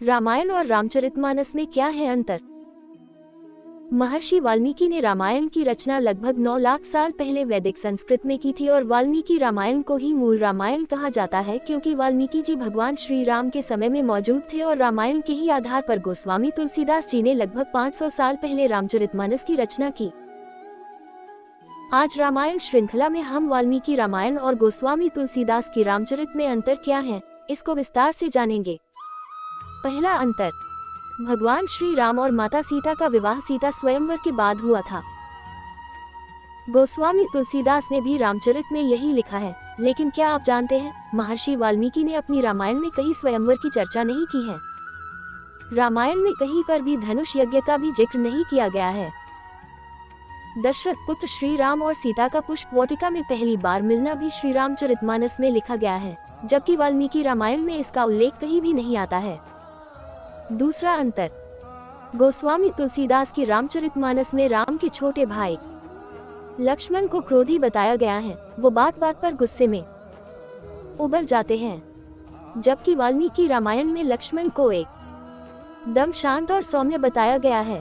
रामायण और रामचरितमानस में क्या है अंतर? महर्षि वाल्मीकि ने रामायण की रचना लगभग 9 लाख साल पहले वैदिक संस्कृत में की थी और वाल्मीकि रामायण को ही मूल रामायण कहा जाता है क्योंकि वाल्मीकि जी भगवान श्री राम के समय में मौजूद थे और रामायण के ही आधार पर गोस्वामी तुलसीदास जी ने लगभग 500 साल पहले रामचरितमानस की रचना की। आज रामायण श्रृंखला में हम वाल्मीकि रामायण और गोस्वामी तुलसीदास की रामचरित में अंतर क्या है, इसको विस्तार से जानेंगे। पहला अंतर, भगवान श्री राम और माता सीता का विवाह सीता स्वयंवर के बाद हुआ था। गोस्वामी तुलसीदास ने भी रामचरित में यही लिखा है, लेकिन क्या आप जानते हैं, महर्षि वाल्मीकि ने अपनी रामायण में कहीं स्वयंवर की चर्चा नहीं की है। रामायण में कहीं पर भी धनुष यज्ञ का भी जिक्र नहीं किया गया है। दशरथ पुत्र श्री राम और सीता का पुष्प वाटिका में पहली बार मिलना भी श्री रामचरितमानस में लिखा गया है, जबकि वाल्मीकि रामायण में इसका उल्लेख कहीं भी नहीं आता है। दूसरा अंतर, गोस्वामी तुलसीदास की रामचरितमानस में राम के छोटे भाई लक्ष्मण को क्रोधी बताया गया है, वो बात बात पर गुस्से में उबर जाते हैं, जबकि वाल्मीकि रामायण में लक्ष्मण को एक दम शांत और सौम्य बताया गया है।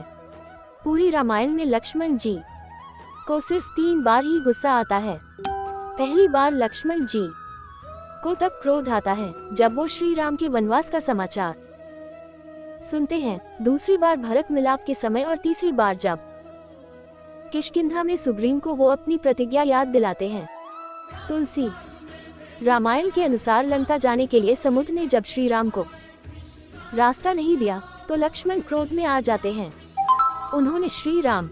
पूरी रामायण में लक्ष्मण जी को सिर्फ 3 बार ही गुस्सा आता है। पहली बार लक्ष्मण जी को तब क्रोध आता है जब वो श्री राम के वनवास का समाचार सुनते हैं, दूसरी बार भरत मिलाप के समय और तीसरी बार जब किष्किंधा में सुग्रीव को वो अपनी प्रतिज्ञा याद दिलाते हैं। तुलसी रामायण के अनुसार लंका जाने के लिए समुद्र ने जब श्री राम को रास्ता नहीं दिया तो लक्ष्मण क्रोध में आ जाते हैं। उन्होंने श्री राम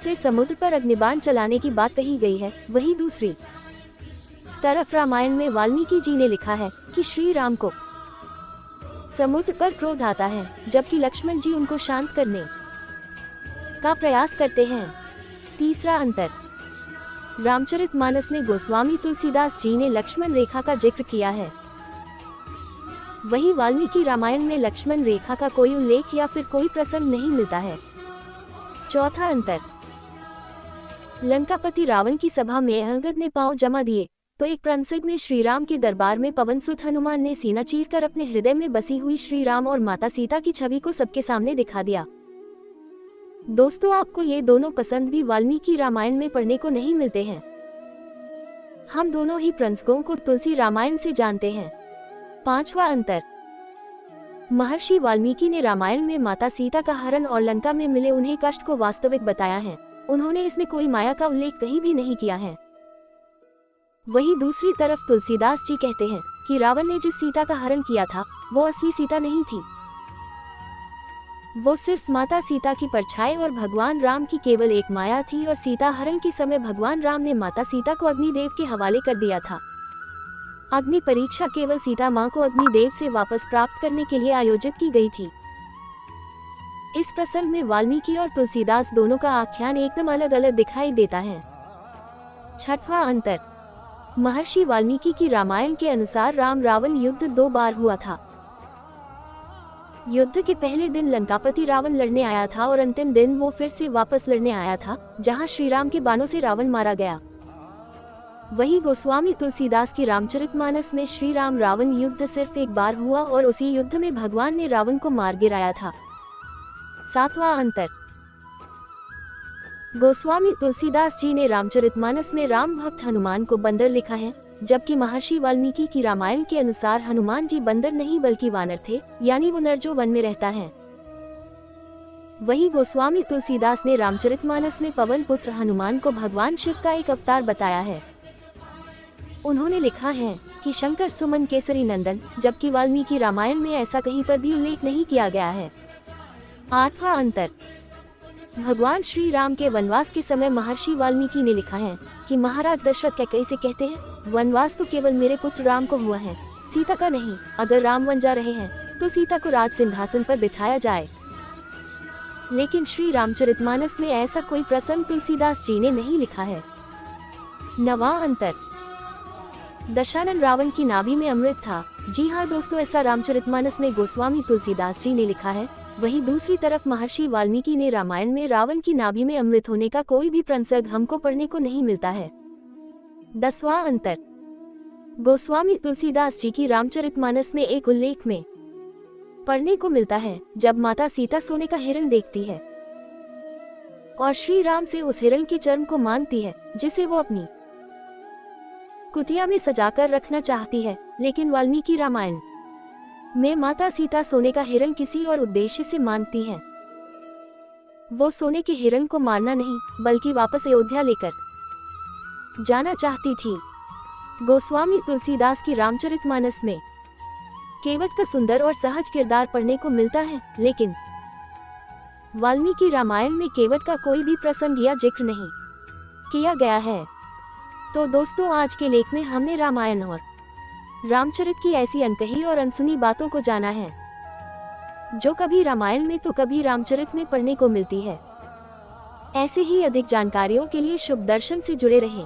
से समुद्र पर अग्निबाण चलाने की बात कही गई है। वहीं दूसरी तरफ रामायण में वाल्मीकि जी ने लिखा है कि श्री राम को समुद्र पर क्रोध आता है, जबकि लक्ष्मण जी उनको शांत करने का प्रयास करते हैं। तीसरा अंतर, रामचरितमानस में गोस्वामी तुलसीदास जी ने लक्ष्मण रेखा का जिक्र किया है, वहीं वाल्मीकि रामायण में लक्ष्मण रेखा का कोई उल्लेख या फिर कोई प्रसंग नहीं मिलता है। चौथा अंतर, लंकापति रावण की सभा में अंगद ने पांव जमा दिए तो एक प्रसंग में श्री राम के दरबार में पवनसुत हनुमान ने सीना चीरकर अपने हृदय में बसी हुई श्री राम और माता सीता की छवि को सबके सामने दिखा दिया। दोस्तों, आपको ये दोनों पसंद भी वाल्मीकि रामायण में पढ़ने को नहीं मिलते हैं। हम दोनों ही प्रसंगों को तुलसी रामायण से जानते हैं। पांचवा अंतर, महर्षि वाल्मीकि ने रामायण में माता सीता का हरण और लंका में मिले उन्हें कष्ट को वास्तविक बताया है। उन्होंने इसमें कोई माया का उल्लेख कहीं भी नहीं किया है। वहीं दूसरी तरफ तुलसीदास जी कहते हैं कि रावण ने जिस सीता का हरण किया था वो असली सीता नहीं थी, वो सिर्फ माता सीता की परछाई और भगवान राम की केवल एक माया थी और सीता हरण के समय भगवान राम ने माता सीता को अग्निदेव के हवाले कर दिया था। अग्नि परीक्षा केवल सीता मां को अग्निदेव से वापस प्राप्त करने के लिए आयोजित की गई थी। इस प्रसंग में वाल्मीकि और तुलसीदास दोनों का आख्यान एकदम अलग अलग दिखाई देता है। छठवां अंतर, महर्षि वाल्मीकि की रामायण के अनुसार राम रावण युद्ध 2 बार हुआ था। युद्ध के पहले दिन लंकापति रावण लड़ने आया था और अंतिम दिन वो फिर से वापस लड़ने आया था, जहां श्री राम के बाणों से रावण मारा गया। वहीं गोस्वामी तुलसीदास की रामचरितमानस में श्री राम रावण युद्ध सिर्फ एक बार हुआ और उसी युद्ध में भगवान ने रावण को मार गिराया था। सातवां अंतर, गोस्वामी तुलसीदास जी ने रामचरितमानस में राम भक्त हनुमान को बंदर लिखा है, जबकि महर्षि वाल्मीकि की रामायण के अनुसार हनुमान जी बंदर नहीं बल्कि वानर थे, यानी वो नर जो वन में रहता है। वहीं गोस्वामी तुलसीदास ने रामचरितमानस में पवन पुत्र हनुमान को भगवान शिव का एक अवतार बताया है। उन्होंने लिखा है कि शंकर सुमन केसरी नंदन, जबकि वाल्मीकि रामायण में ऐसा कहीं पर भी उल्लेख नहीं किया गया है। आठवां अंतर, भगवान श्री राम के वनवास के समय महर्षि वाल्मीकि ने लिखा है कि महाराज दशरथ कैकई से कहते हैं, वनवास तो केवल मेरे पुत्र राम को हुआ है, सीता का नहीं। अगर राम वन जा रहे हैं तो सीता को राज सिंहासन पर बिठाया जाए। लेकिन श्री रामचरितमानस में ऐसा कोई प्रसंग तुलसीदास जी ने नहीं लिखा है। नवां अंतर, दशानन रावण की नाभि में अमृत था। जी हाँ दोस्तों, ऐसा रामचरितमानस में गोस्वामी तुलसीदास जी ने लिखा है। वहीं दूसरी तरफ महर्षि वाल्मीकि ने रामायण में रावण की नाभि में अमृत होने का कोई भी प्रसंग हमको पढ़ने को नहीं मिलता है। 10वां अंतर, गोस्वामी तुलसीदास जी की रामचरितमानस में एक उल्लेख में पढ़ने को मिलता है जब माता सीता सोने का हिरण देखती है और श्री राम से उस हिरण के चर्म को मांगती है जिसे वो अपनी कुटिया में सजाकर रखना चाहती है। लेकिन वाल्मीकि रामायण में माता सीता सोने का हिरण किसी और उद्देश्य से मांगती है। वो सोने के हिरण को मारना नहीं बल्कि वापस अयोध्या लेकर जाना चाहती थी। गोस्वामी तुलसीदास की रामचरितमानस में केवट का सुंदर और सहज किरदार पढ़ने को मिलता है, लेकिन वाल्मीकि रामायण में केवट का कोई भी प्रसंग या जिक्र नहीं किया गया है। तो दोस्तों, आज के लेख में हमने रामायण और रामचरित की ऐसी अनकही और अनसुनी बातों को जाना है जो कभी रामायण में तो कभी रामचरित में पढ़ने को मिलती है। ऐसे ही अधिक जानकारियों के लिए शुभ दर्शन से जुड़े रहें।